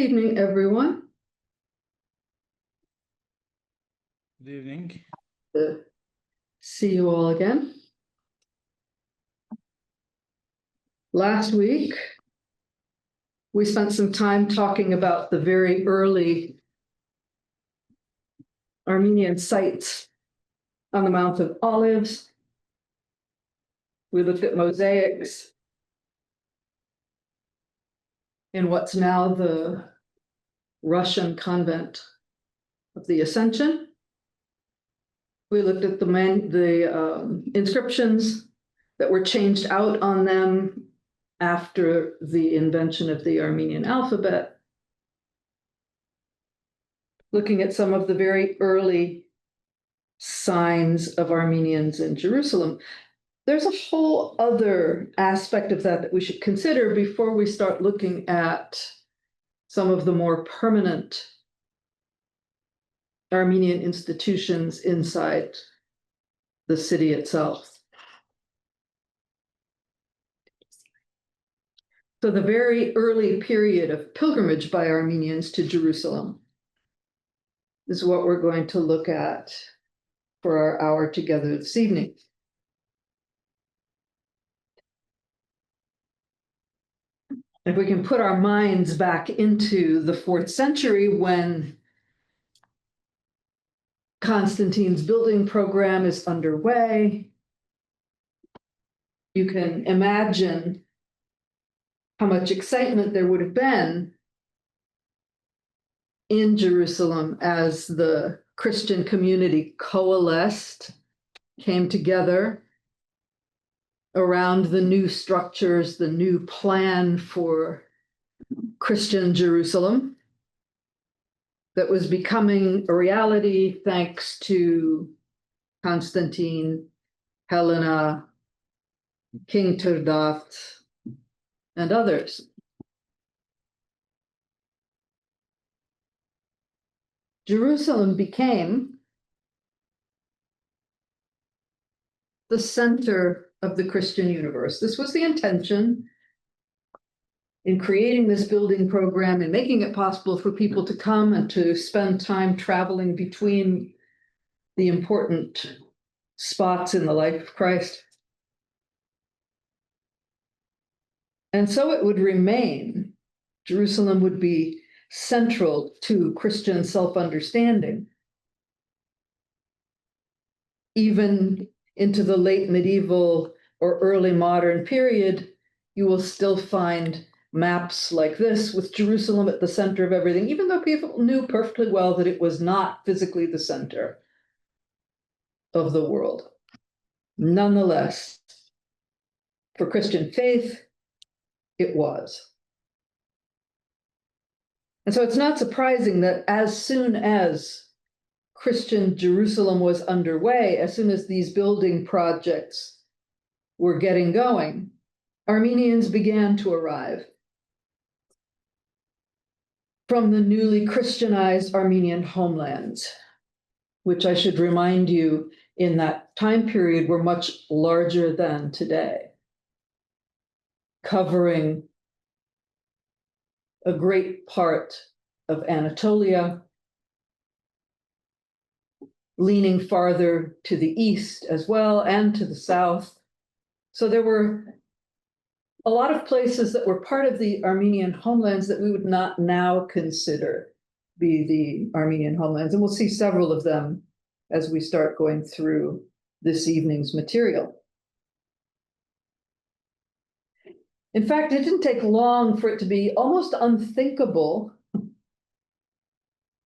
evening, everyone. Good evening. See you all again. Last week, we spent some time talking about the very early Armenian sites on the Mount of Olives. We looked at mosaics in what's now the Russian convent of the Ascension. We looked at the inscriptions that were changed out on them after the invention of the Armenian alphabet. Looking at some of the very early signs of Armenians in Jerusalem. There's a whole other aspect of that we should consider before we start looking at some of the more permanent Armenian institutions inside the city itself. So the very early period of pilgrimage by Armenians to Jerusalem is what we're going to look at for our hour together this evening. If we can put our minds back into the 4th century when Constantine's building program is underway, you can imagine how much excitement there would have been in Jerusalem as the Christian community coalesced, came together around the new structures, the new plan for Christian Jerusalem that was becoming a reality thanks to Constantine, Helena, King Turdat, and others. Jerusalem became the center of the Christian universe. This was the intention in creating this building program and making it possible for people to come and to spend time traveling between the important spots in the life of Christ. And so it would remain. Jerusalem would be central to Christian self-understanding, even into the late medieval or early modern period. You will still find maps like this with Jerusalem at the center of everything, even though people knew perfectly well that it was not physically the center of the world. Nonetheless, for Christian faith, it was. And so it's not surprising that as soon as Christian Jerusalem was underway, as soon as these building projects were getting going, Armenians began to arrive from the newly Christianized Armenian homelands, which I should remind you in that time period were much larger than today, covering a great part of Anatolia, leaning farther to the east as well and to the south. So there were a lot of places that were part of the Armenian homelands that we would not now consider be the Armenian homelands. And we'll see several of them as we start going through this evening's material. In fact, it didn't take long for it to be almost unthinkable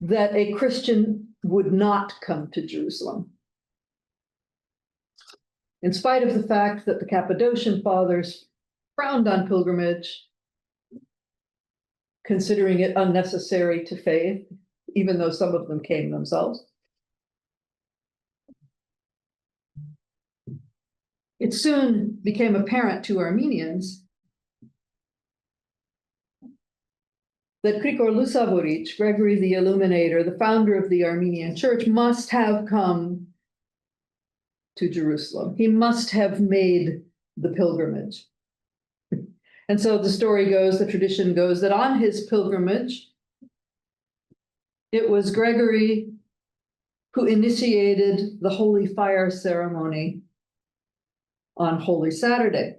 that a Christian would not come to Jerusalem. In spite of the fact that the Cappadocian fathers frowned on pilgrimage, considering it unnecessary to faith, even though some of them came themselves. It soon became apparent to Armenians that Grigor Lusavoric, Gregory the Illuminator, the founder of the Armenian Church, must have come to Jerusalem. He must have made the pilgrimage. And so the story goes, the tradition goes, that on his pilgrimage, It was Gregory who initiated the holy fire ceremony on Holy Saturday,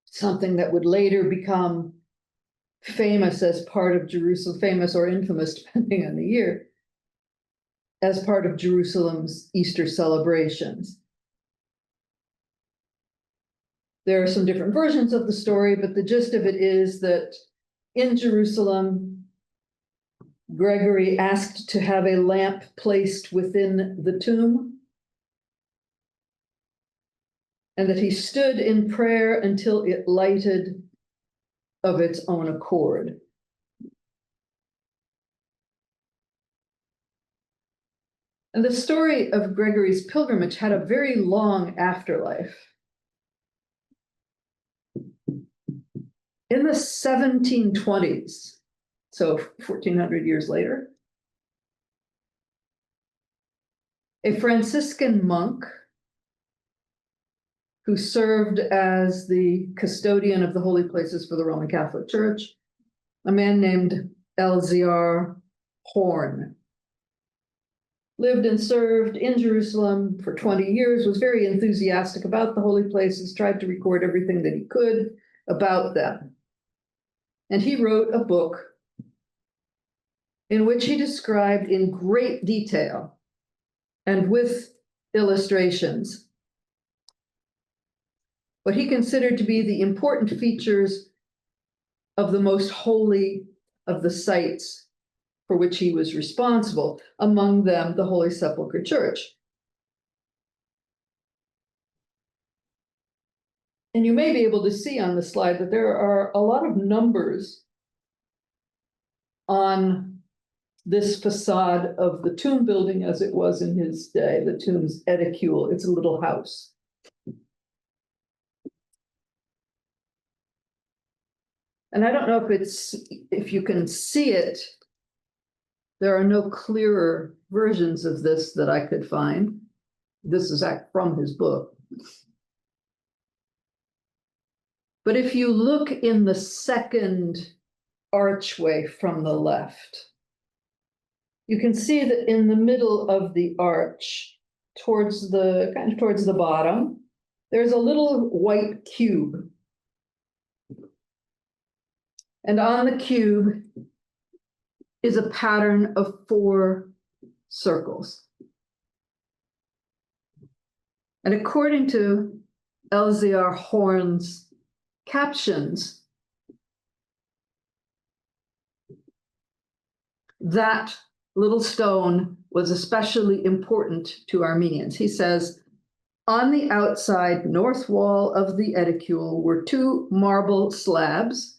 something that would later become famous as part of Jerusalem, famous or infamous, depending on the year, as part of Jerusalem's Easter celebrations. There are some different versions of the story, but the gist of it is that in Jerusalem, Gregory asked to have a lamp placed within the tomb, and that he stood in prayer until it lighted of its own accord. And the story of Gregory's pilgrimage had a very long afterlife. In the 1720s, so 1400 years later, a Franciscan monk who served as the custodian of the holy places for the Roman Catholic Church, a man named Elzéar Horn, lived and served in Jerusalem for 20 years, was very enthusiastic about the holy places, tried to record everything that he could about them. And he wrote a book in which he described in great detail and with illustrations what he considered to be the important features of the most holy of the sites for which he was responsible, among them the Holy Sepulchre Church. And you may be able to see on the slide that there are a lot of numbers on this facade of the tomb building as it was in his day, the tomb's edicule. It's a little house. And I don't know if you can see it. There are no clearer versions of this that I could find. This is from his book. But if you look in the second archway from the left, you can see that in the middle of the arch, towards the bottom, there's a little white cube. And on the cube is a pattern of 4 circles. And according to Elzéar Horn's captions, that little stone was especially important to Armenians. He says, on the outside north wall of the edicule were 2 marble slabs,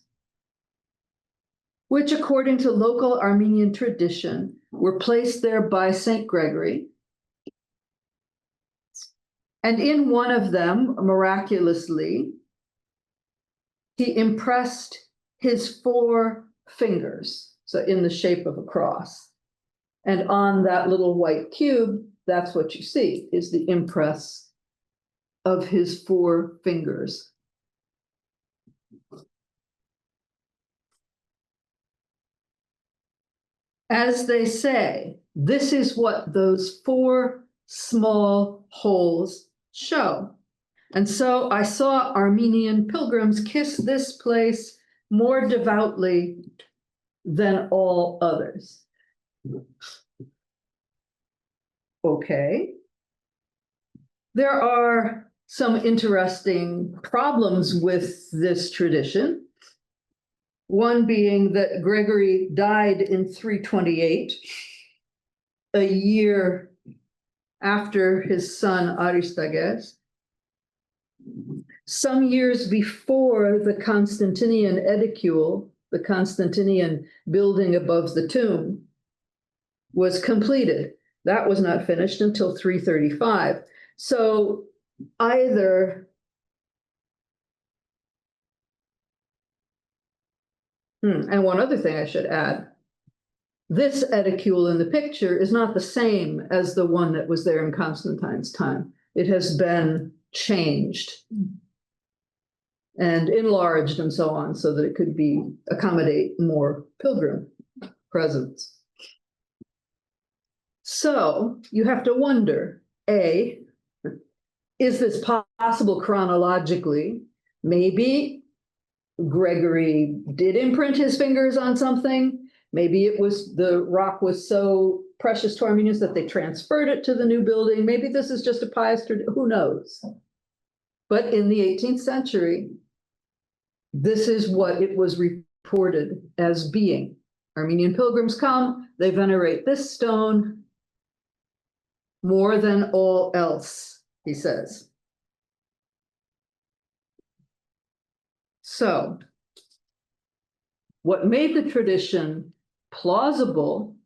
which according to local Armenian tradition were placed there by Saint Gregory. And in one of them, miraculously, he impressed his 4 fingers, so in the shape of a cross. And on that little white cube, that's what you see, is the impress of his 4 fingers. As they say, this is what those 4 small holes show. And so I saw Armenian pilgrims kiss this place more devoutly than all others. Okay. There are some interesting problems with this tradition. One being that Gregory died in 328, a year after his son Aristages. Some years before the Constantinian edicule, the Constantinian building above the tomb, was completed. That was not finished until 335. So either and one other thing I should add, this edicule in the picture is not the same as the one that was there in Constantine's time. It has been changed and enlarged and so on so that it could accommodate more pilgrim. presence. So you have to wonder, A, is this possible chronologically? Maybe Gregory did imprint his fingers on something. Maybe it was the rock was so precious to Armenians that they transferred it to the new building. Maybe this is just a pious tradition, who knows? But in the 18th century, this is what it was reported as being. Armenian pilgrims come, they venerate this stone more than all else, he says. So, what made the tradition plausible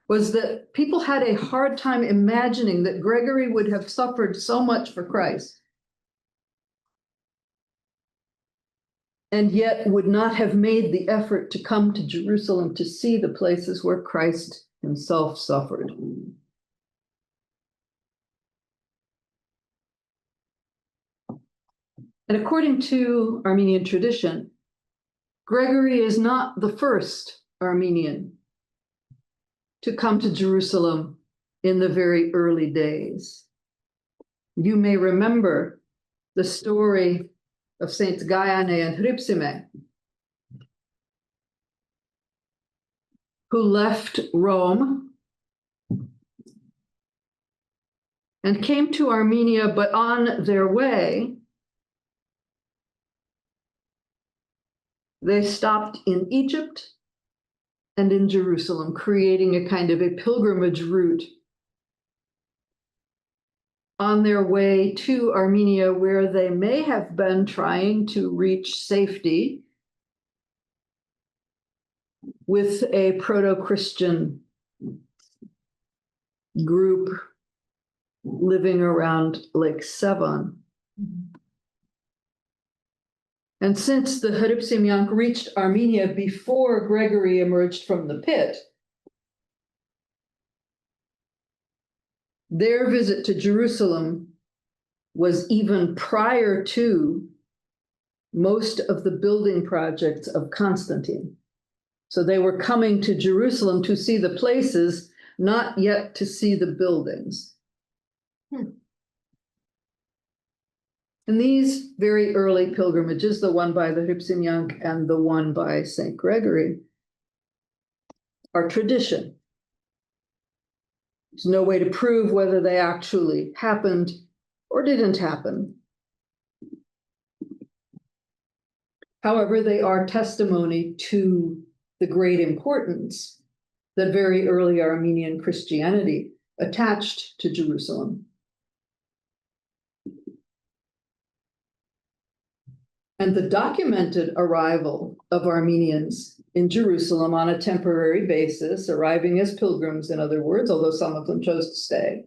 was that people had a hard time imagining that Gregory would have suffered so much for Christ, and yet would not have made the effort to come to Jerusalem to see the places where Christ himself suffered. And according to Armenian tradition, Gregory is not the first Armenian to come to Jerusalem in the very early days. You may remember the story of Saints Gaiane and Hripsime, who left Rome and came to Armenia, but on their way, they stopped in Egypt and in Jerusalem, creating a kind of a pilgrimage route on their way to Armenia, where they may have been trying to reach safety with a proto-Christian group living around Lake Sevan. And since the Hripsimyank reached Armenia before Gregory emerged from the pit, their visit to Jerusalem was even prior to most of the building projects of Constantine. So they were coming to Jerusalem to see the places, not yet to see the buildings. And these very early pilgrimages, the one by the Hripsimyank and the one by St. Gregory, are tradition. There's no way to prove whether they actually happened or didn't happen. However, they are testimony to the great importance that very early Armenian Christianity attached to Jerusalem. And the documented arrival of Armenians in Jerusalem on a temporary basis, arriving as pilgrims, in other words, although some of them chose to stay,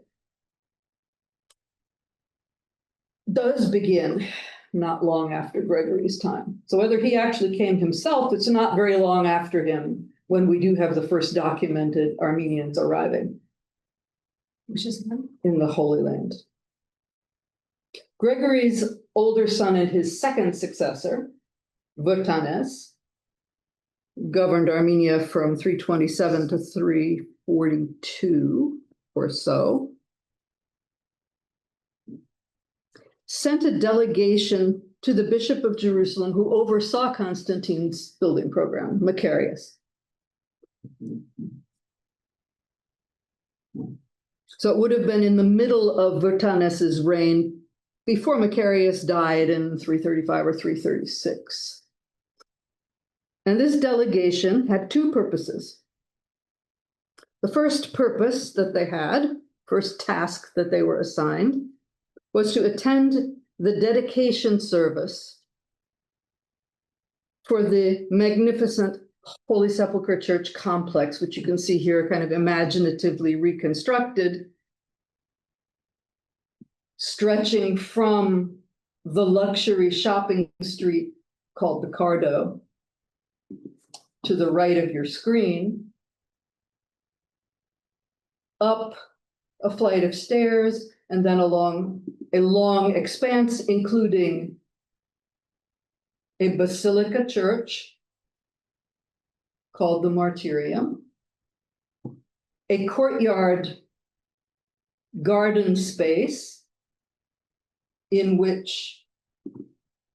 does begin not long after Gregory's time. So whether he actually came himself, it's not very long after him when we do have the first documented Armenians arriving, which is in the Holy Land. Gregory's older son and his second successor, Vertanes, governed Armenia from 327 to 342 or so, sent a delegation to the Bishop of Jerusalem who oversaw Constantine's building program, Macarius. So it would have been in the middle of Vertanes's reign before Macarius died in 335 or 336. And this delegation had two purposes. The first purpose that they had, first task that they were assigned, was to attend the dedication service for the magnificent Holy Sepulchre Church complex, which you can see here kind of imaginatively reconstructed, stretching from the luxury shopping street called the Cardo to the right of your screen, up a flight of stairs, and then along a long expanse, including a basilica church called the Martyrium, a courtyard garden space in which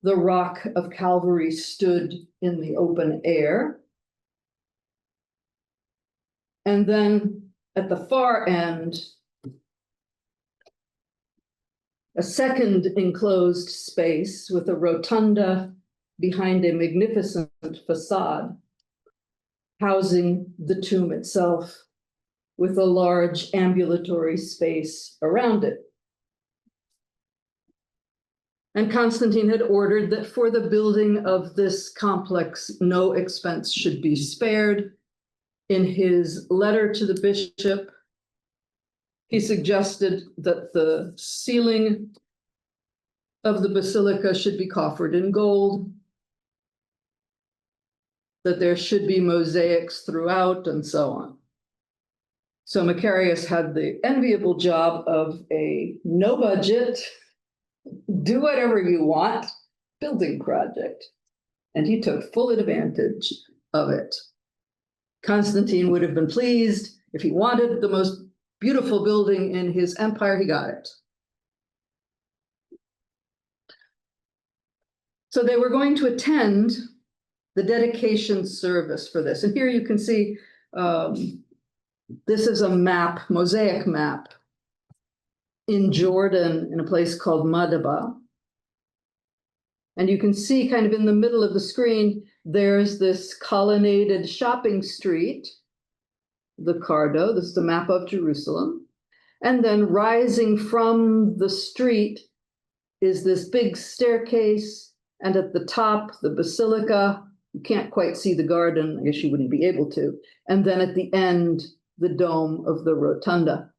the rock of Calvary stood in the open air. And then at the far end, a second enclosed space with a rotunda behind a magnificent facade, housing the tomb itself with a large ambulatory space around it. And Constantine had ordered that for the building of this complex, no expense should be spared. In his letter to the bishop, he suggested that the ceiling of the basilica should be coffered in gold, that there should be mosaics throughout, and so on. So Macarius had the enviable job of a no budget, do whatever you want building project. And he took full advantage of it. Constantine would have been pleased. If he wanted the most beautiful building in his empire, he got it. So they were going to attend the dedication service for this. And here you can see, this is a map, mosaic map in Jordan in a place called Madaba. And you can see kind of in the middle of the screen, there's this colonnaded shopping street, the Cardo, this is the map of Jerusalem. And then rising from the street is this big staircase. And at the top, the basilica. You can't quite see the garden, I guess you wouldn't be able to. And then at the end, the dome of the rotunda.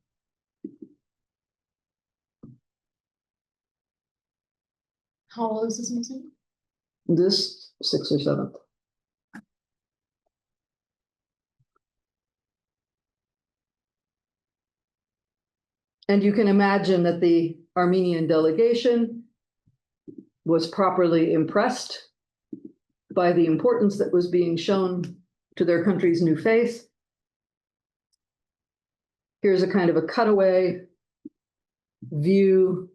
How old is this museum? This 6th or 7th. And you can imagine that the Armenian delegation was properly impressed by the importance that was being shown to their country's new faith. Here's a kind of a cutaway view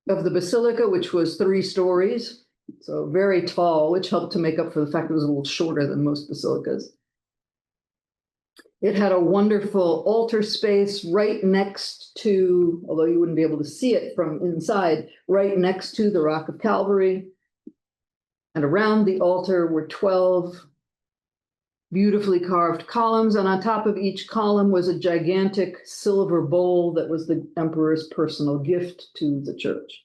of the basilica, which was 3 stories, so very tall, which helped to make up for the fact it was a little shorter than most basilicas. It had a wonderful altar space right next to, although you wouldn't be able to see it from inside, right next to the Rock of Calvary. And around the altar were 12 beautifully carved columns, and on top of each column was a gigantic silver bowl that was the emperor's personal gift to the church.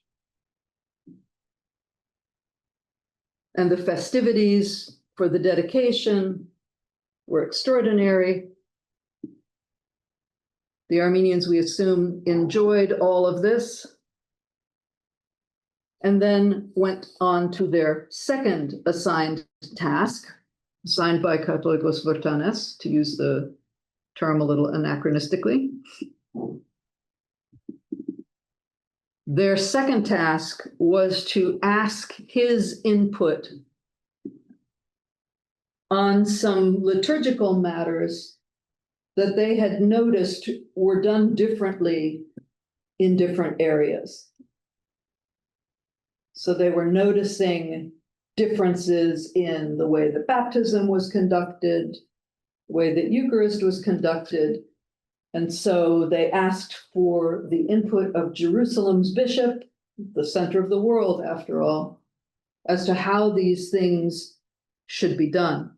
And the festivities for the dedication were extraordinary. The Armenians, we assume, enjoyed all of this, and then went on to their second assigned task, assigned by Catholicos Vertanes, to use the term a little anachronistically. Their second task was to ask his input on some liturgical matters that they had noticed were done differently in different areas. So they were noticing differences in the way that baptism was conducted, the way that Eucharist was conducted. And so they asked for the input of Jerusalem's bishop, the center of the world, after all, as to how these things should be done.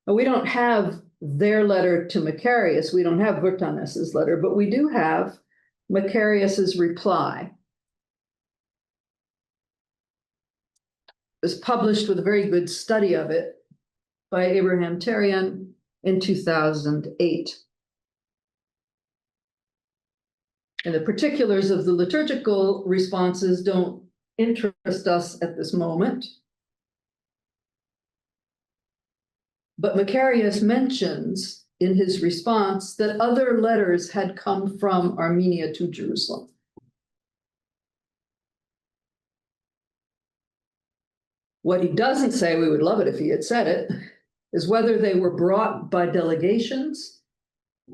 Now, we don't have their letter to Macarius. We don't have Vertanes's letter, but we do have Macarius's reply. It was published with a very good study of it by Abraham Tarian in 2008. And the particulars of the liturgical responses don't interest us at this moment. But Macarius mentions in his response that other letters had come from Armenia to Jerusalem. What he doesn't say, we would love it if he had said it, is whether they were brought by delegations,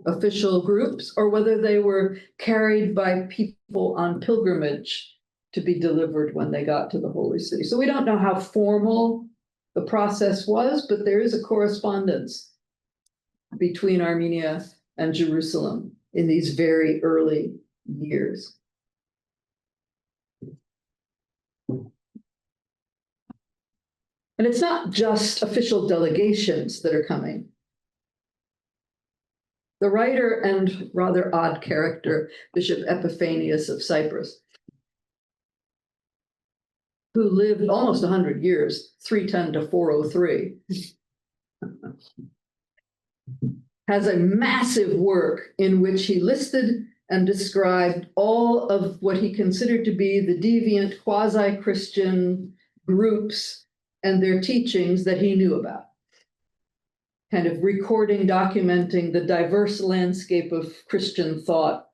official groups, or whether they were carried by people on pilgrimage to be delivered when they got to the holy city. So we don't know how formal the process was, but there is a correspondence between Armenia and Jerusalem in these very early years. And it's not just official delegations that are coming. The writer and rather odd character, Bishop Epiphanius of Cyprus, who lived almost 100 years, 310 to 403, has a massive work in which he listed and described all of what he considered to be the deviant quasi-Christian groups and their teachings that he knew about. Kind of recording, documenting the diverse landscape of Christian thought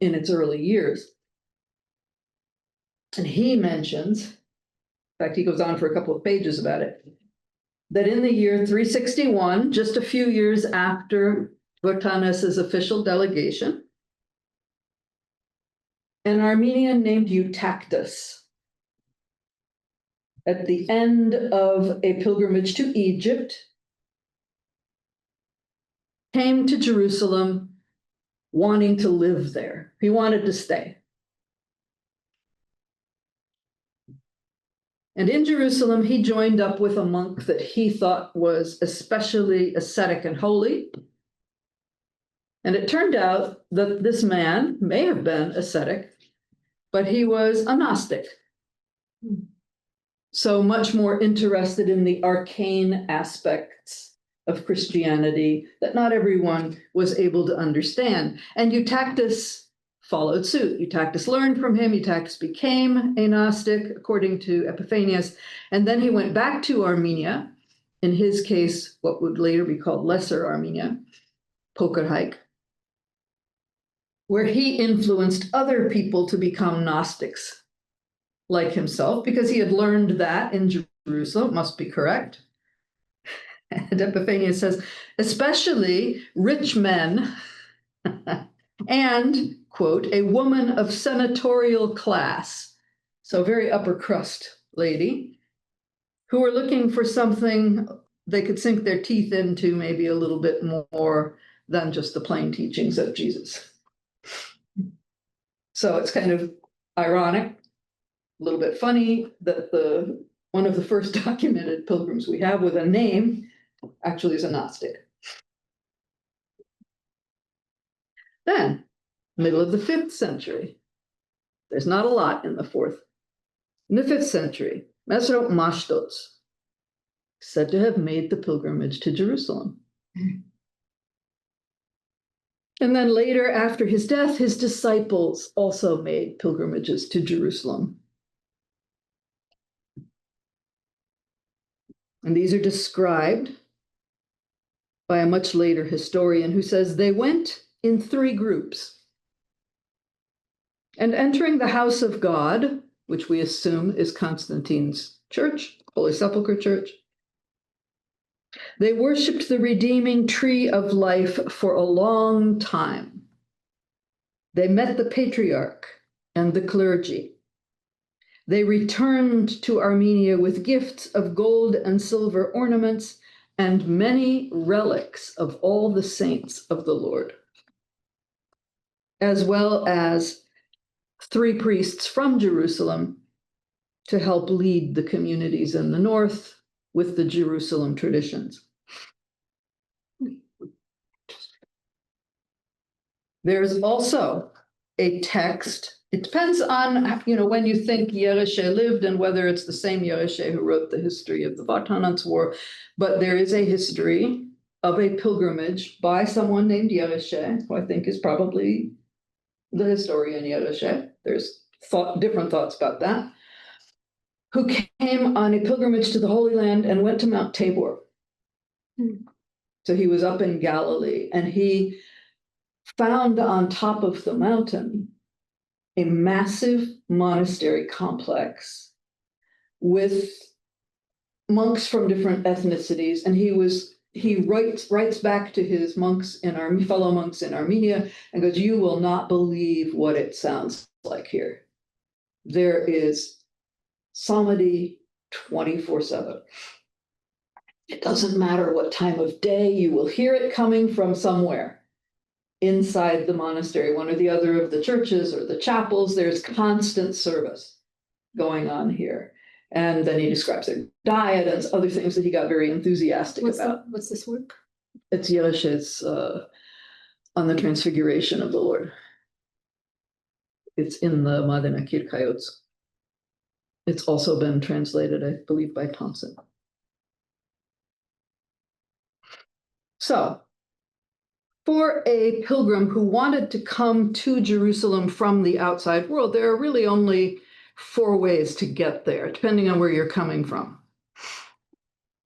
in its early years. And he mentions, in fact, he goes on for a couple of pages about it, that in the year 361, just a few years after Votanes's official delegation, an Armenian named Eutychus, at the end of a pilgrimage to Egypt, came to Jerusalem wanting to live there. He wanted to stay. And in Jerusalem, he joined up with a monk that he thought was especially ascetic and holy. And it turned out that this man may have been ascetic, but he was a Gnostic. So much more interested in the arcane aspects of Christianity that not everyone was able to understand. And Eutychus followed suit. Eutychus learned from him. Eutychus became a Gnostic, according to Epiphanius. And then he went back to Armenia, in his case, what would later be called Lesser Armenia, Pokerhike, where he influenced other people to become Gnostics like himself, because he had learned that in Jerusalem, must be correct. And Epiphanius says, especially rich men and, quote, a woman of senatorial class, so very upper crust lady, who were looking for something they could sink their teeth into, maybe a little bit more than just the plain teachings of Jesus. So it's kind of ironic, a little bit funny, that one of the first documented pilgrims we have with a name actually is a Gnostic. Then, middle of the 5th century, there's not a lot in the 4th. In the 5th century, Mesro Mashtots, said to have made the pilgrimage to Jerusalem. And then later, after his death, his disciples also made pilgrimages to Jerusalem. And these are described by a much later historian who says they went in 3 groups. And entering the house of God, which we assume is Constantine's church, Holy Sepulchre Church, they worshipped the redeeming tree of life for a long time. They met the patriarch and the clergy. They returned to Armenia with gifts of gold and silver ornaments and many relics of all the saints of the Lord, as well as 3 priests from Jerusalem to help lead the communities in the north with the Jerusalem traditions. There's also a text. It depends on, when you think Yerishe lived and whether it's the same Yerishe who wrote the history of the Vartanants War, but there is a history of a pilgrimage by someone named Yerishe, who I think is probably the historian Yerishe. There's different thoughts about that, who came on a pilgrimage to the Holy Land and went to Mount Tabor. So he was up in Galilee, and he found on top of the mountain a massive monastery complex with monks from different ethnicities, and he writes back to his monks in fellow monks in Armenia and goes, "You will not believe what it sounds like here. There is psalmody 24/7. It doesn't matter what time of day, you will hear it coming from somewhere inside the monastery, one or the other of the churches or the chapels. There's constant service going on here." And then he describes their diet and other things that he got very enthusiastic about. What's this work? It's Yeresh's on the Transfiguration of the Lord. It's in the Madena Kirkayot. It's also been translated, I believe, by Thompson. So, for a pilgrim who wanted to come to Jerusalem from the outside world, there are really only 4 ways to get there, depending on where you're coming from.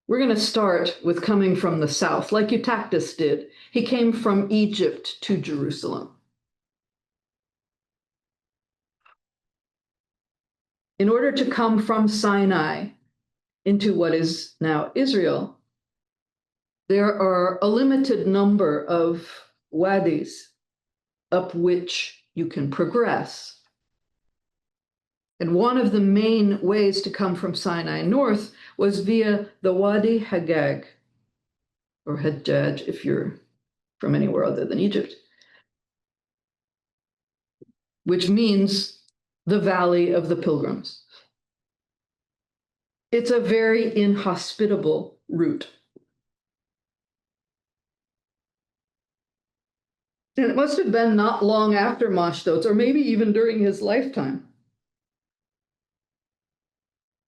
We're going to start with coming from the south, like Eutychus did. He came from Egypt to Jerusalem. In order to come from Sinai into what is now Israel, there are a limited number of wadis up which you can progress. And one of the main ways to come from Sinai north was via the Wadi Hagag, or Hajjaj if you're from anywhere other than Egypt, which means the Valley of the Pilgrims. It's a very inhospitable route. And it must have been not long after Mashtots, or maybe even during his lifetime,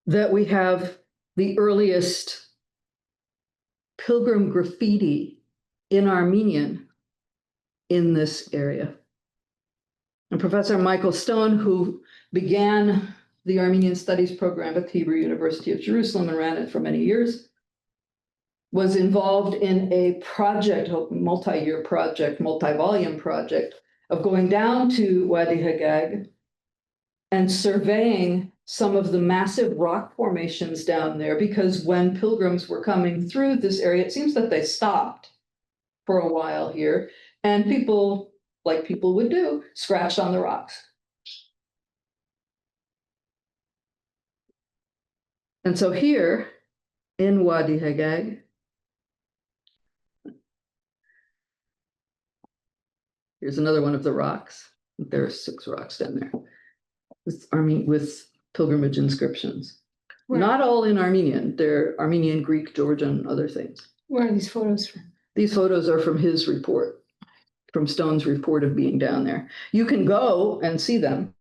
that we have the earliest pilgrim graffiti in Armenian in this area. And Professor Michael Stone, who began the Armenian Studies program at the Hebrew University of Jerusalem and ran it for many years, was involved in a project, a multi-year project, multi-volume project, of going down to Wadi Hagag and surveying some of the massive rock formations down there, because when pilgrims were coming through this area, it seems that they stopped for a while here, and people, like people would do, scratched on the rocks. And so here in Wadi Hagag, here's another one of the rocks. There are 6 rocks down there with pilgrimage inscriptions. Where? Not all in Armenian. They're Armenian, Greek, Georgian, other things. Where are these photos from? These photos are from his report, from Stone's report of being down there. You can go and see them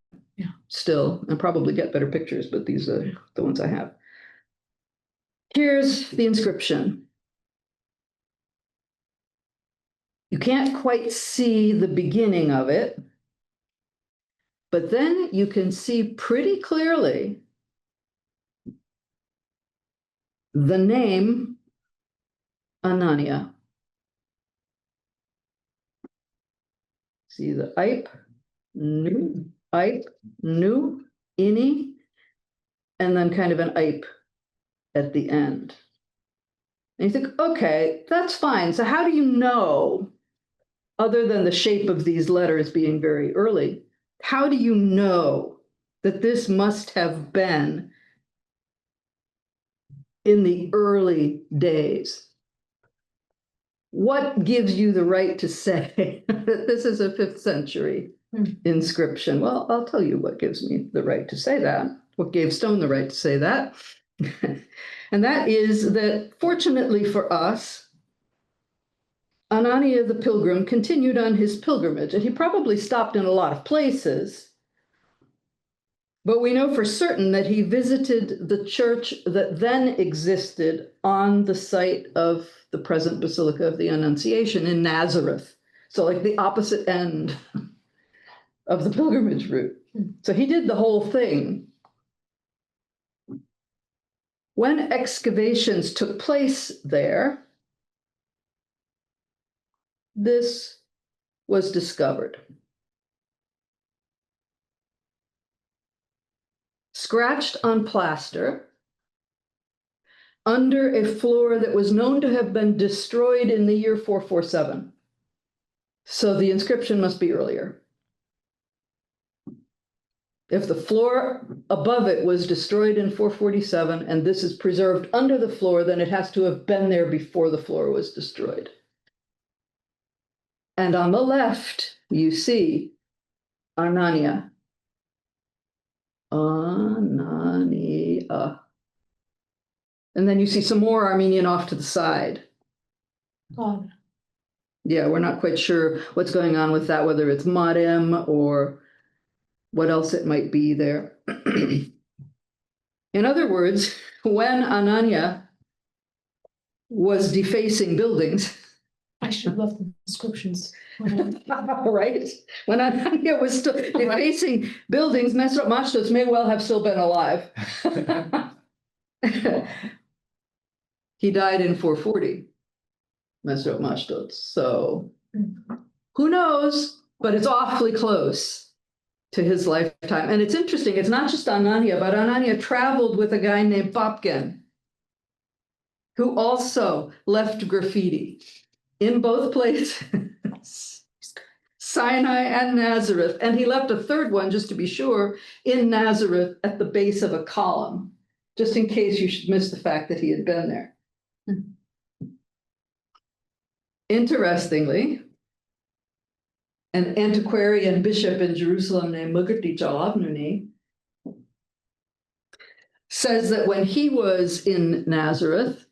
still and probably get better pictures, but these are the ones I have. Here's the inscription. You can't quite see the beginning of it, but then you can see pretty clearly the name Anania. See the Ipe, Nu, Ini, and then kind of an Ipe at the end. And you think, okay, that's fine. So how do you know, other than the shape of these letters being very early, how do you know that this must have been in the early days? What gives you the right to say that this is a 5th century inscription? Well, I'll tell you what gives me the right to say that, what gave Stone the right to say that. And that is that, fortunately for us, Anania the pilgrim continued on his pilgrimage, and he probably stopped in a lot of places, but we know for certain that he visited the church that then existed on the site of the present Basilica of the Annunciation in Nazareth. So like the opposite end of the pilgrimage route. So he did the whole thing. When excavations took place there, this was discovered. Scratched on plaster under a floor that was known to have been destroyed in the year 447. So the inscription must be earlier. If the floor above it was destroyed in 447 and this is preserved under the floor, then it has to have been there before the floor was destroyed. And on the left, you see Arnania. Anania. And then you see some more Armenian off to the side. God. Yeah, we're not quite sure what's going on with that, whether it's Marem or what else it might be there. In other words, when Anania was defacing buildings, I should have left the inscriptions. right? When Anania was still defacing buildings, Mesrop Mashtos may well have still been alive. He died in 440, Mesrop Mashtos. So who knows, but it's awfully close to his lifetime. And it's interesting, it's not just Anania, but Anania traveled with a guy named Popkin, who also left graffiti in both places, Sinai and Nazareth. And he left a third one, just to be sure, in Nazareth at the base of a column, just in case you should miss the fact that he had been there. Interestingly, an antiquarian bishop in Jerusalem named Mugurti Chalavnuni says that when he was in Nazareth,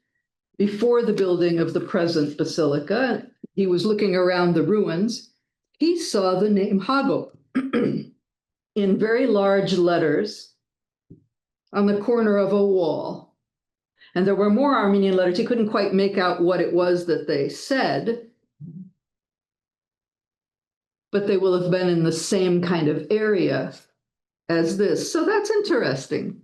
before the building of the present basilica, he was looking around the ruins, he saw the name Hago in very large letters on the corner of a wall. And there were more Armenian letters. He couldn't quite make out what it was that they said, but they will have been in the same kind of area as this. So that's interesting.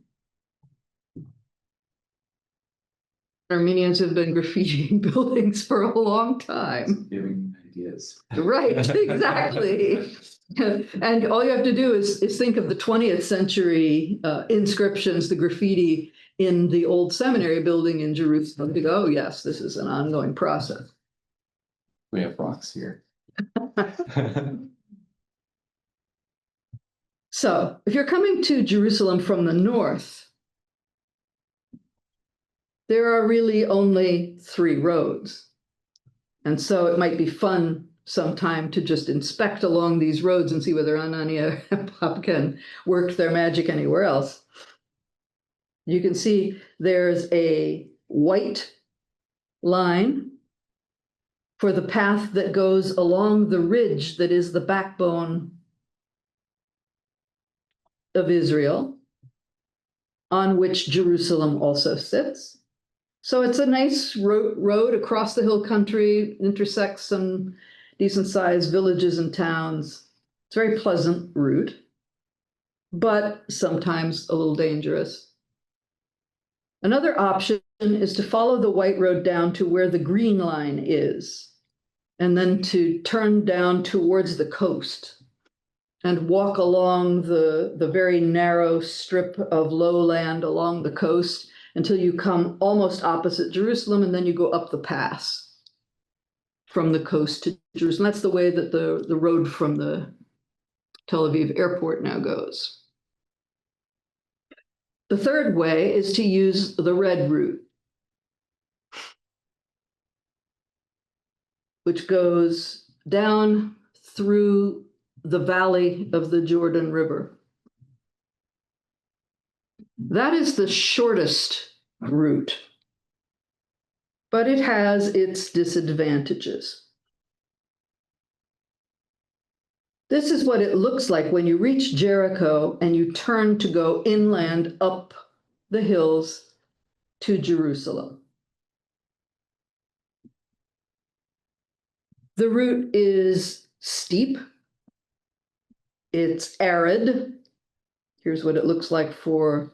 Armenians have been graffitiing buildings for a long time. Giving ideas. Right, exactly. And all you have to do is think of the 20th century inscriptions, the graffiti in the old seminary building in Jerusalem to go, oh, yes, this is an ongoing process. We have rocks here. So if you're coming to Jerusalem from the north, there are really only 3 roads. And so it might be fun sometime to just inspect along these roads and see whether Anania and Popkin worked their magic anywhere else. You can see there's a white line for the path that goes along the ridge that is the backbone of Israel, on which Jerusalem also sits. So it's a nice road across the hill country, intersects some decent-sized villages and towns. It's a very pleasant route, but sometimes a little dangerous. Another option is to follow the white road down to where the green line is, and then to turn down towards the coast and walk along the very narrow strip of lowland along the coast until you come almost opposite Jerusalem, and then you go up the pass from the coast to Jerusalem. That's the way that the road from the Tel Aviv airport now goes. The third way is to use the red route, which goes down through the valley of the Jordan River. That is the shortest route, but it has its disadvantages. This is what it looks like when you reach Jericho and you turn to go inland up the hills to Jerusalem. The route is steep. It's arid. Here's what it looks like for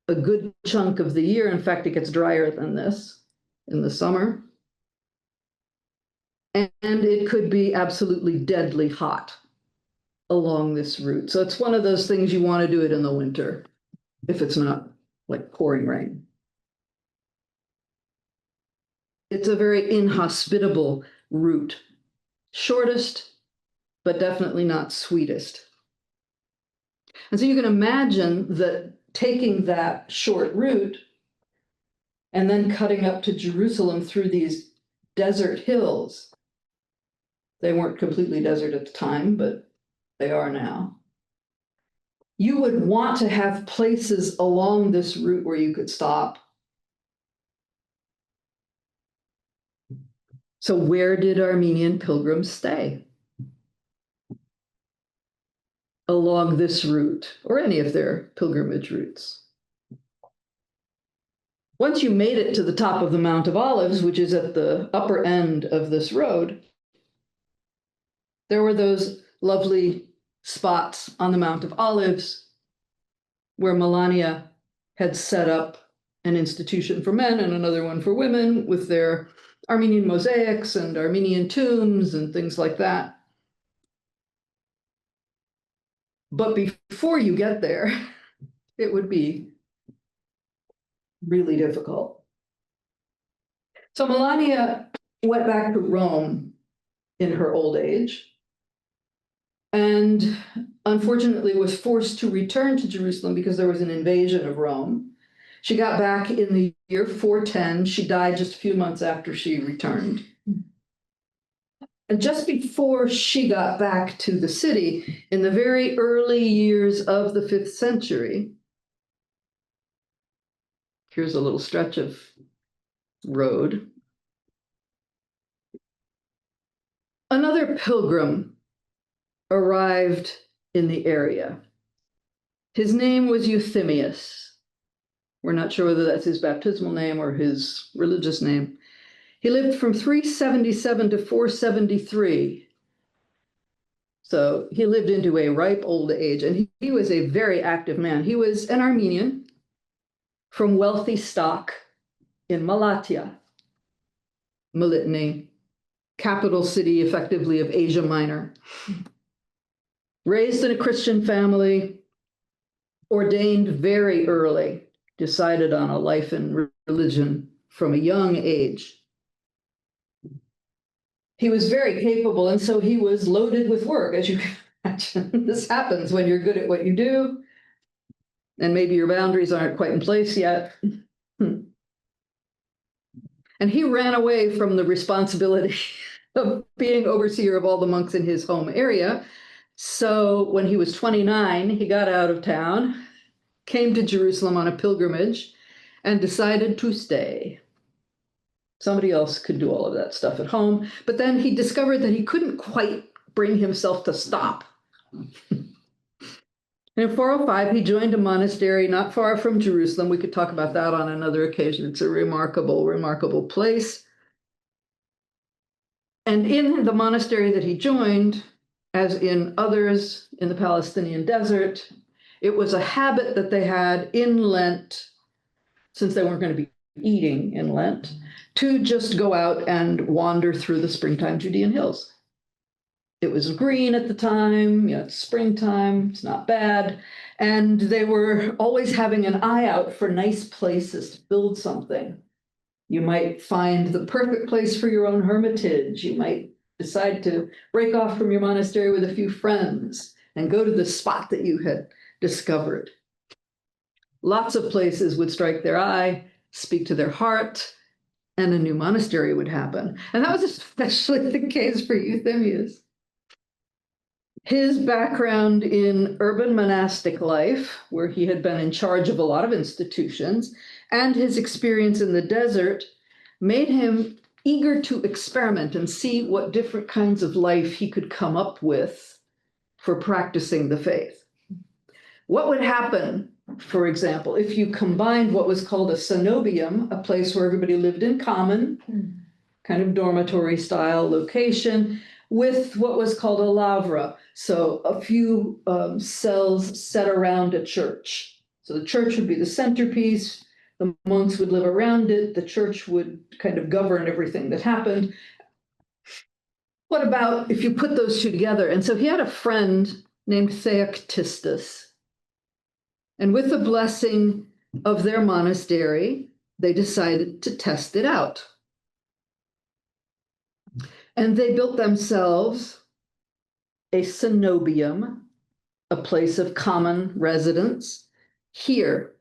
a good chunk of the year. In fact, it gets drier than this in the summer. And it could be absolutely deadly hot along this route. So it's one of those things you want to do it in the winter if it's not like pouring rain. it's a very inhospitable route. Shortest, but definitely not sweetest. And so you can imagine that taking that short route and then cutting up to Jerusalem through these desert hills. They weren't completely desert at the time, but they are now. You would want to have places along this route where you could stop. So where did Armenian pilgrims stay? Along this route, or any of their pilgrimage routes. Once you made it to the top of the Mount of Olives, which is at the upper end of this road, there were those lovely spots on the Mount of Olives where Melania had set up an institution for men and another one for women with their Armenian mosaics and Armenian tombs and things like that. But before you get there, it would be really difficult. So Melania went back to Rome in her old age and unfortunately was forced to return to Jerusalem because there was an invasion of Rome. She got back in the year 410. She died just a few months after she returned. And just before she got back to the city, in the very early years of the 5th century, here's a little stretch of road. Another pilgrim arrived in the area. His name was Euthemius. We're not sure whether that's his baptismal name or his religious name. He lived from 377 to 473. So he lived into a ripe old age, and he was a very active man. He was an Armenian from wealthy stock in Malatya, Melitene, capital city effectively of Asia Minor. Raised in a Christian family, ordained very early, decided on a life in religion from a young age. He was very capable, and so he was loaded with work, as you can imagine. This happens when you're good at what you do, and maybe your boundaries aren't quite in place yet. And he ran away from the responsibility of being overseer of all the monks in his home area. So when he was 29, he got out of town, came to Jerusalem on a pilgrimage, and decided to stay. Somebody else could do all of that stuff at home, but then he discovered that he couldn't quite bring himself to stop. In 405, he joined a monastery not far from Jerusalem. We could talk about that on another occasion. It's a remarkable, remarkable place. And in the monastery that he joined, as in others in the Palestinian desert, it was a habit that they had in Lent, since they weren't going to be eating in Lent, to just go out and wander through the springtime Judean hills. It was green at the time, it's springtime, it's not bad. And they were always having an eye out for nice places to build something. You might find the perfect place for your own hermitage. You might decide to break off from your monastery with a few friends and go to the spot that you had discovered. Lots of places would strike their eye, speak to their heart, and a new monastery would happen. And that was especially the case for Euthemius. His background in urban monastic life, where he had been in charge of a lot of institutions, and his experience in the desert made him eager to experiment and see what different kinds of life he could come up with for practicing the faith. What would happen, for example, if you combined what was called a cenobium, a place where everybody lived in common, kind of dormitory style location, with what was called a lavra, so a few cells set around a church. So the church would be the centerpiece, the monks would live around it, the church would kind of govern everything that happened. What about if you put those two together? And so he had a friend named Theoctistus. And with the blessing of their monastery, they decided to test it out. And they built themselves a cenobium, a place of common residence, here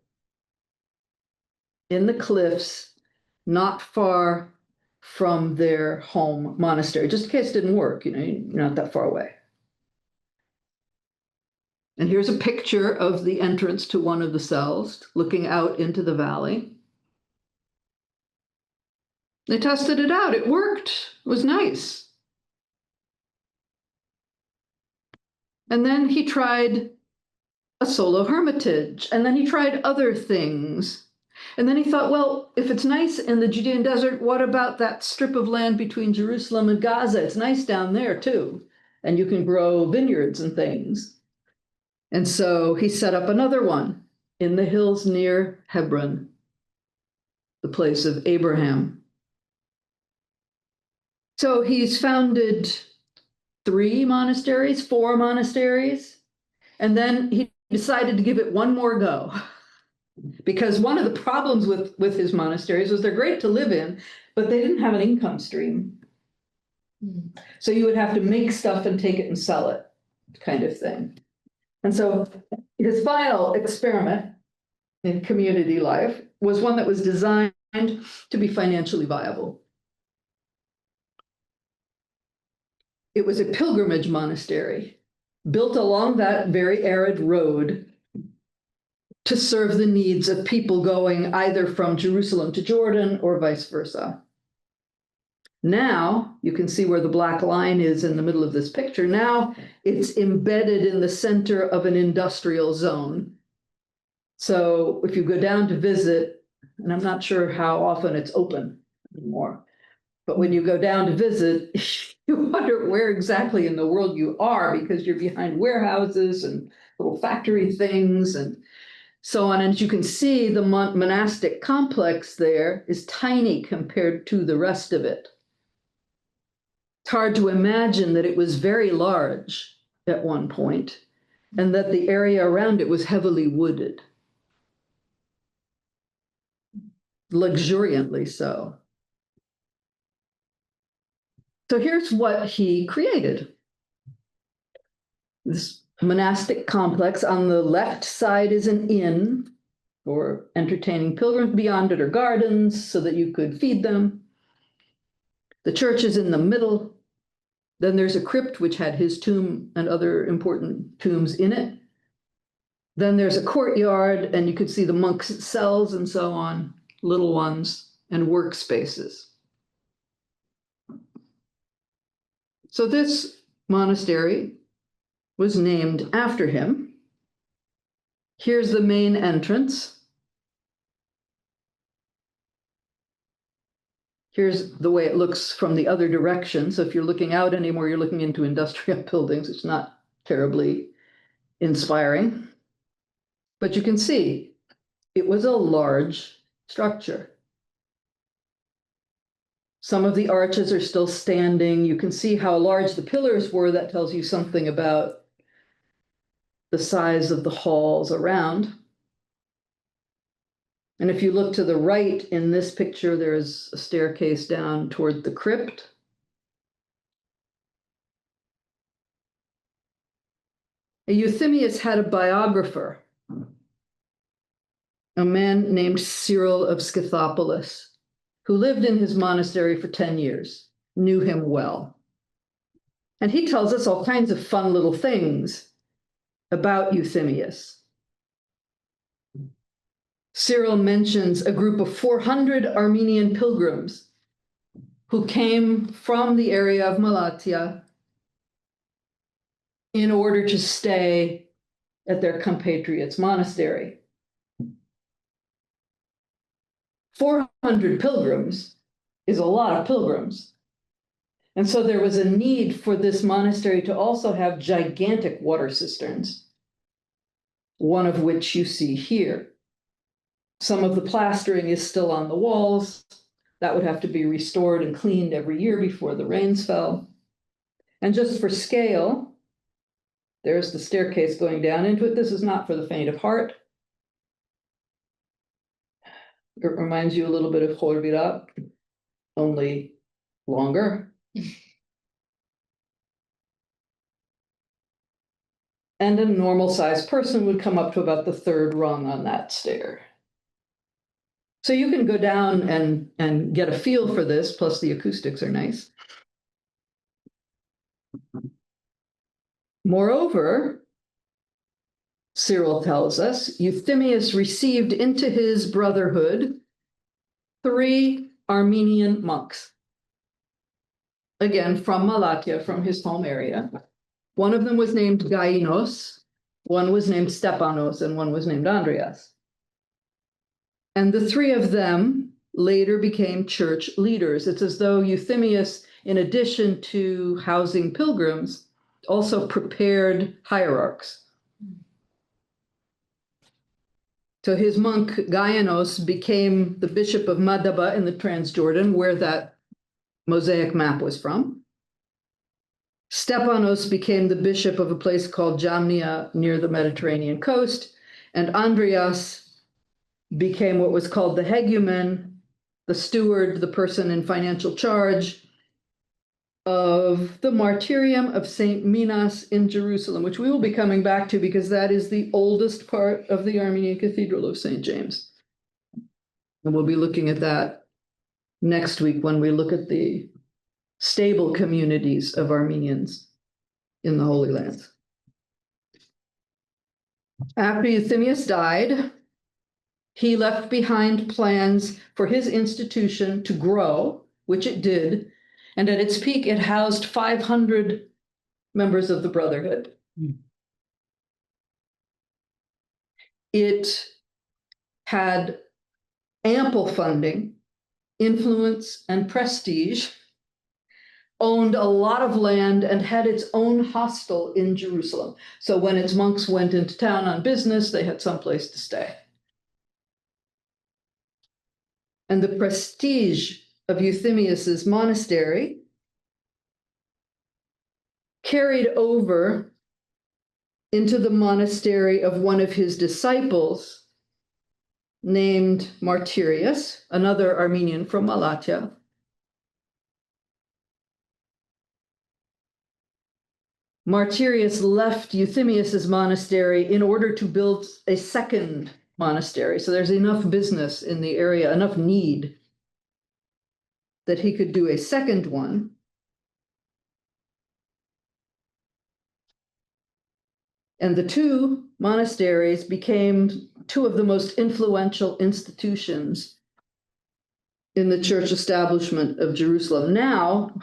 in the cliffs, not far from their home monastery, just in case it didn't work, you know, you're not that far away. And here's a picture of the entrance to one of the cells, looking out into the valley. They tested it out. It worked. It was nice. And then he tried a solo hermitage, and then he tried other things. And then he thought, well, if it's nice in the Judean desert, what about that strip of land between Jerusalem and Gaza? It's nice down there too. And you can grow vineyards and things. And so he set up another one in the hills near Hebron, the place of Abraham. So he's founded 3 monasteries, 4 monasteries, and then he decided to give it one more go. Because one of the problems with his monasteries was they're great to live in, but they didn't have an income stream. So you would have to make stuff and take it and sell it, kind of thing. And so his final experiment in community life was one that was designed to be financially viable. It was a pilgrimage monastery built along that very arid road to serve the needs of people going either from Jerusalem to Jordan or vice versa. Now, you can see where the black line is in the middle of this picture. Now it's embedded in the center of an industrial zone. So if you go down to visit, and I'm not sure how often it's open anymore, but when you go down to visit, you wonder where exactly in the world you are, because you're behind warehouses and little factory things and so on. And as you can see, the monastic complex there is tiny compared to the rest of it. It's hard to imagine that it was very large at one point, and that the area around it was heavily wooded. Luxuriantly so. So here's what he created. This monastic complex. On the left side is an inn for entertaining pilgrims. Beyond it are gardens so that you could feed them. The church is in the middle. Then there's a crypt which had his tomb and other important tombs in it. Then there's a courtyard, and you could see the monks' cells and so on, little ones, and workspaces. So this monastery was named after him. Here's the main entrance. Here's the way it looks from the other direction. So if you're looking out anymore, you're looking into industrial buildings. It's not terribly inspiring. But you can see it was a large structure. Some of the arches are still standing. You can see how large the pillars were. That tells you something about the size of the halls around. And if you look to the right in this picture, there is a staircase down toward the crypt. Euthymius had a biographer, a man named Cyril of Scythopolis, who lived in his monastery for 10 years, knew him well. And he tells us all kinds of fun little things about Euthymius. Cyril mentions a group of 400 Armenian pilgrims who came from the area of Malatya in order to stay at their compatriots' monastery. 400 pilgrims is a lot of pilgrims. And so there was a need for this monastery to also have gigantic water cisterns, one of which you see here. Some of the plastering is still on the walls. That would have to be restored and cleaned every year before the rains fell. And just for scale, there's the staircase going down into it. This is not for the faint of heart. It reminds you a little bit of Roberta, only longer. And a normal-sized person would come up to about the third rung on that stair. So you can go down and get a feel for this, plus the acoustics are nice. Moreover, Cyril tells us, Euthemius received into his brotherhood 3 Armenian monks. Again, from Malatya, from his home area. One of them was named Gainos, one was named Stepanos, and one was named Andreas. And the 3 of them later became church leaders. It's as though Euthemius, in addition to housing pilgrims, also prepared hierarchs. So his monk Gaianos became the bishop of Madaba in the Transjordan, where that mosaic map was from. Stepanos became the bishop of a place called Jamnia near the Mediterranean coast, and Andreas became what was called the hegumen, the steward, the person in financial charge of the martyrium of Saint Minas in Jerusalem, which we will be coming back to because that is the oldest part of the Armenian Cathedral of St. James. And we'll be looking at that next week when we look at the stable communities of Armenians in the Holy Lands. After Euthemius died, he left behind plans for his institution to grow, which it did, and at its peak, it housed 500 members of the Brotherhood. It had ample funding, influence, and prestige, owned a lot of land, and had its own hostel in Jerusalem. So when its monks went into town on business, they had someplace to stay. And the prestige of Euthemius's monastery carried over into the monastery of one of his disciples named Martyrius, another Armenian from Malatya. Martyrius left Euthemius's monastery in order to build a second monastery. So there's enough business in the area, enough need that he could do a second one. And the 2 monasteries became 2 of the most influential institutions in the church establishment of Jerusalem. Now,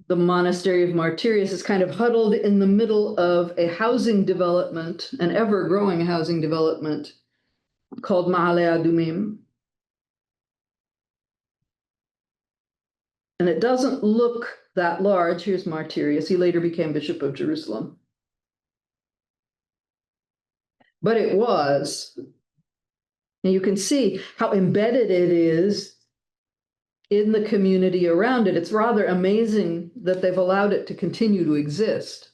the monastery of Martyrius is kind of huddled in the middle of a housing development, an ever-growing housing development called Ma'ale Adumim. And it doesn't look that large. Here's Martyrius. He later became Bishop of Jerusalem. But it was. And you can see how embedded it is in the community around it. It's rather amazing that they've allowed it to continue to exist.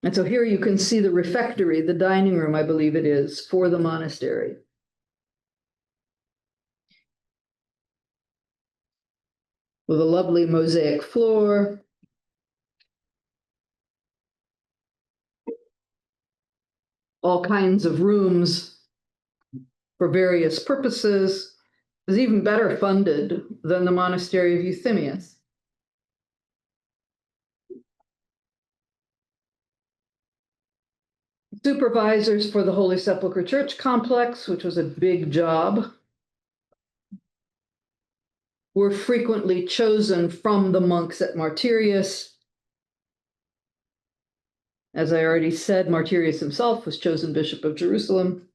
And so here you can see the refectory, the dining room, I believe it is, for the monastery. With a lovely mosaic floor. All kinds of rooms for various purposes. It was even better funded than the monastery of Euthemius. Supervisors for the Holy Sepulchre Church complex, which was a big job, were frequently chosen from the monks at Martyrius. As I already said, Martyrius himself was chosen Bishop of Jerusalem,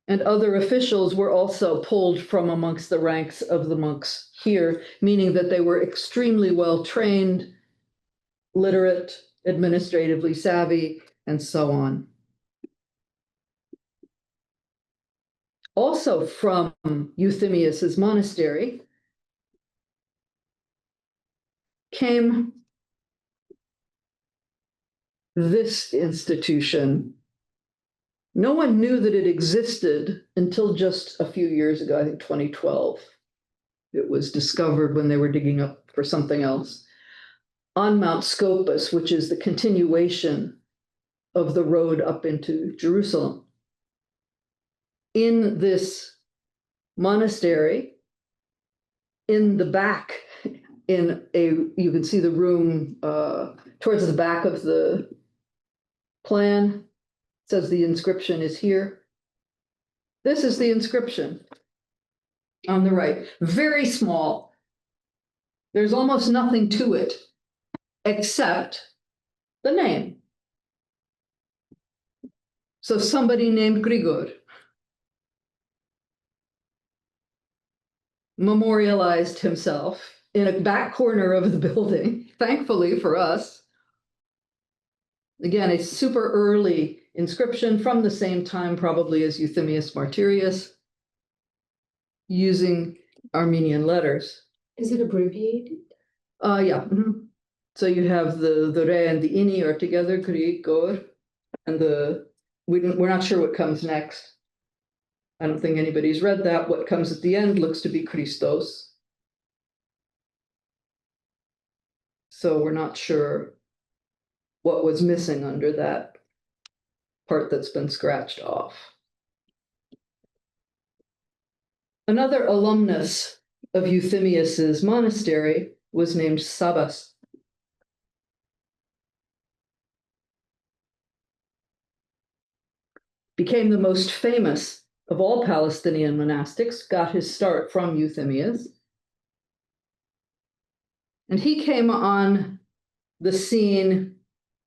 and other officials were also pulled from amongst the ranks of the monks here, meaning that they were extremely well trained, literate, administratively savvy, and so on. Also from Euthemius's monastery came this institution. No one knew that it existed until just a few years ago, I think 2012. It was discovered when they were digging up for something else. on Mount Scopus, which is the continuation of the road up into Jerusalem. In this monastery, in the back, you can see the room towards the back of the plan. It says the inscription is here. This is the inscription on the right, very small. There's almost nothing to it except the name. So somebody named Grigor memorialized himself in a back corner of the building, thankfully for us. Again, a super early inscription from the same time probably as Euthemius Martyrius, using Armenian letters. Is it abbreviated? Yeah. Mhm. So you have the re and the ini are together, Grigor, and we're not sure what comes next. I don't think anybody's read that. What comes at the end looks to be Christos. So we're not sure what was missing under that part that's been scratched off. Another alumnus of Euthemius's monastery was named Sabas. Became the most famous of all Palestinian monastics, got his start from Euthemius. And he came on the scene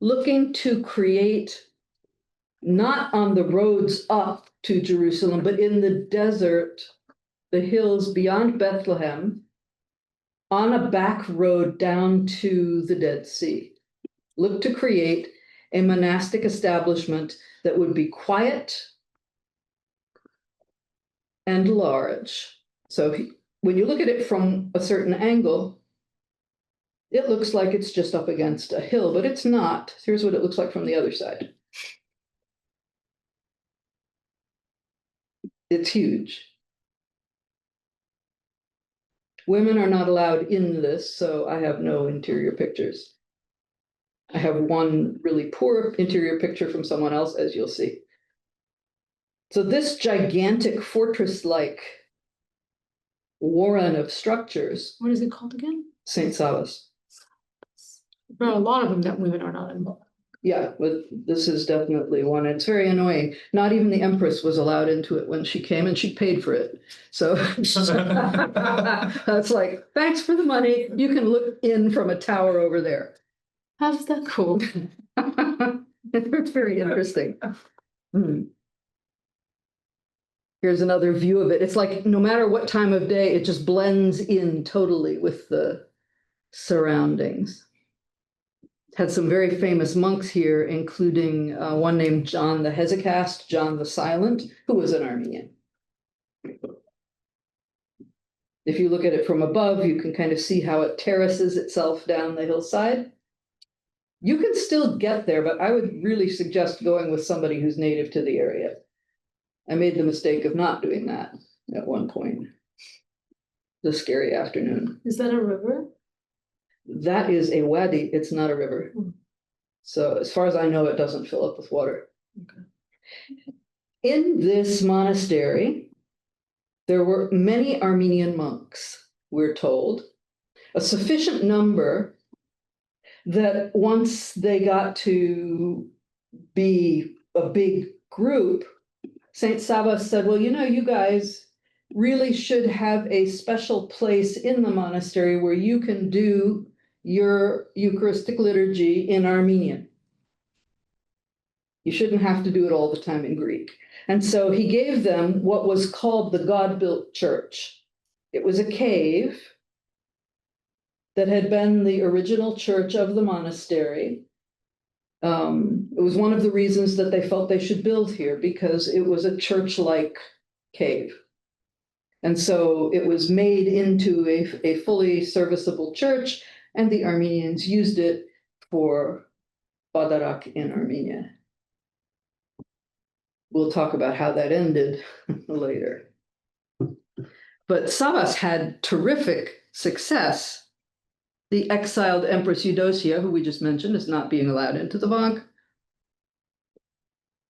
looking to create, not on the roads up to Jerusalem, but in the desert, the hills beyond Bethlehem, on a back road down to the Dead Sea. Looked to create a monastic establishment that would be quiet and large. So when you look at it from a certain angle, it looks like it's just up against a hill, but it's not. Here's what it looks like from the other side. It's huge. Women are not allowed in this, so I have no interior pictures. I have one really poor interior picture from someone else, as you'll see. So this gigantic fortress-like warren of structures, What is it called again? St. Sabas. There are a lot of them that women are not involved. Yeah, but this is definitely one. It's very annoying. Not even the Empress was allowed into it when she came, and she paid for it. So that's like, thanks for the money. You can look in from a tower over there. How's that cool? It's very interesting. Here's another view of it. It's like no matter what time of day, it just blends in totally with the surroundings. Had some very famous monks here, including one named John the Hesychast, John the Silent, who was an Armenian. If you look at it from above, you can kind of see how it terraces itself down the hillside. You can still get there, but I would really suggest going with somebody who's native to the area. I made the mistake of not doing that at one point. The scary afternoon. Is that a river? That is a wadi, it's not a river. So as far as I know, it doesn't fill up with water. Okay. In this monastery, there were many Armenian monks, we're told, a sufficient number that once they got to be a big group, St. Sabas said, well, you guys really should have a special place in the monastery where you can do your Eucharistic liturgy in Armenian. You shouldn't have to do it all the time in Greek. And so he gave them what was called the God-built church. It was a cave that had been the original church of the monastery. It was one of the reasons that they felt they should build here, because it was a church-like cave. And so it was made into a fully serviceable church, and the Armenians used it for Badarak in Armenia. We'll talk about how that ended later. But Sabas had terrific success the exiled Empress Eudocia, who we just mentioned is not being allowed into the Bank,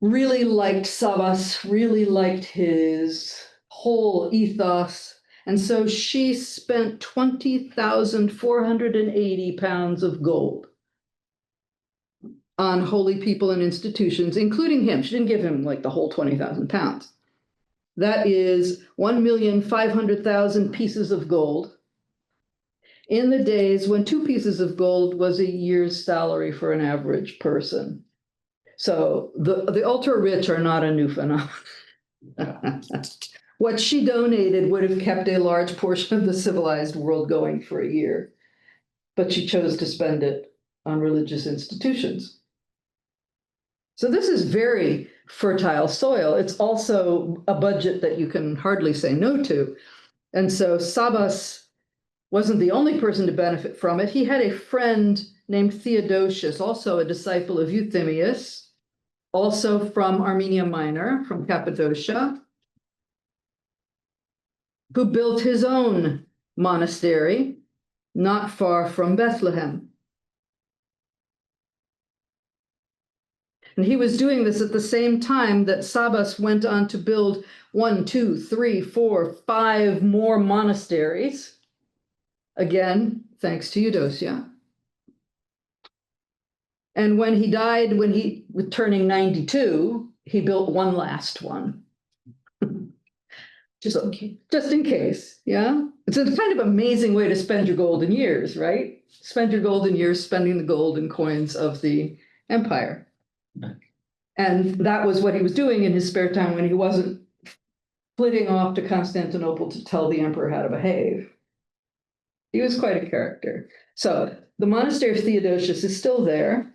really liked Savas, really liked his whole ethos. And so she spent 20,480 pounds of gold on holy people and institutions, including him. She didn't give him like the whole 20,000 pounds. That is 1,500,000 pieces of gold in the days when 2 pieces of gold was a year's salary for an average person. So the ultra rich are not a new phenomenon. What she donated would have kept a large portion of the civilized world going for a year, but she chose to spend it on religious institutions. So this is very fertile soil. It's also a budget that you can hardly say no to. And so Sabas wasn't the only person to benefit from it. He had a friend named Theodosius, also a disciple of Euthymia, also from Armenia Minor, from Cappadocia, who built his own monastery not far from Bethlehem. And he was doing this at the same time that Sabas went on to build 1, 2, 3, 4, 5 more monasteries. Again, thanks to Eudocia. And when he died, when he was turning 92, he built one last one. Just in case. Just in case, yeah. It's a kind of amazing way to spend your golden years, right? Spend your golden years spending the gold and coins of the empire. And that was what he was doing in his spare time when he wasn't flitting off to Constantinople to tell the emperor how to behave. He was quite a character. So the monastery of Theodosius is still there.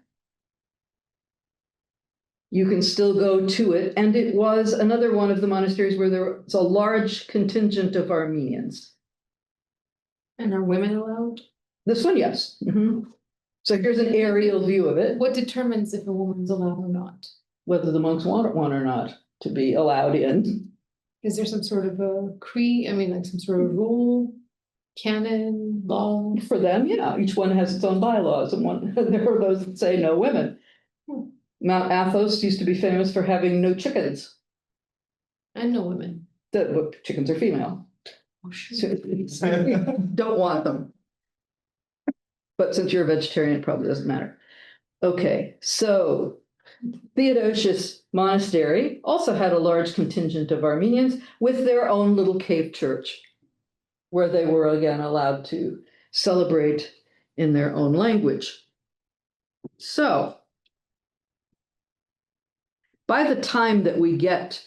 You can still go to it. And it was another one of the monasteries where there was a large contingent of Armenians. And are women allowed? This one, yes. So here's an aerial view of it, What determines if a woman's allowed or not? whether the monks want one or not to be allowed in. Is there some sort of a creed, I mean, like some sort of rule, canon, law? For them, yeah, each one has its own bylaws, and there are those that say no women. Mount Athos used to be famous for having no chickens. And no women. The chickens are female. Oh, sure. Don't want them. But since you're a vegetarian, it probably doesn't matter. Okay, so Theodosius Monastery also had a large contingent of Armenians with their own little cave church, where they were again allowed to celebrate in their own language. So by the time that we get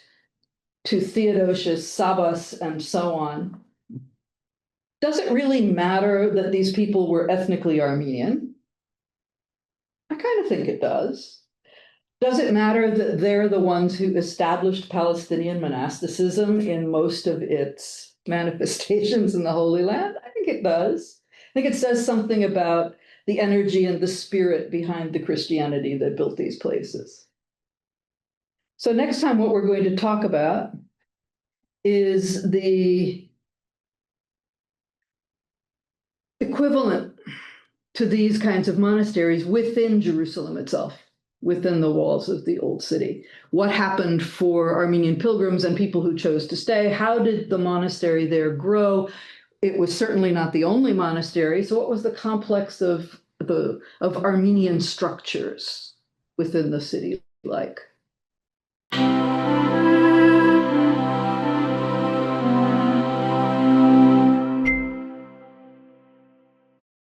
to Theodosius, Sabas, and so on, does it really matter that these people were ethnically Armenian? I kind of think it does. Does it matter that they're the ones who established Palestinian monasticism in most of its manifestations in the Holy Land? I think it does. I think it says something about the energy and the spirit behind the Christianity that built these places. So next time, what we're going to talk about is the equivalent to these kinds of monasteries within Jerusalem itself, within the walls of the old city. What happened for Armenian pilgrims and people who chose to stay? How did the monastery there grow? It was certainly not the only monastery. So what was the complex of Armenian structures within the city like?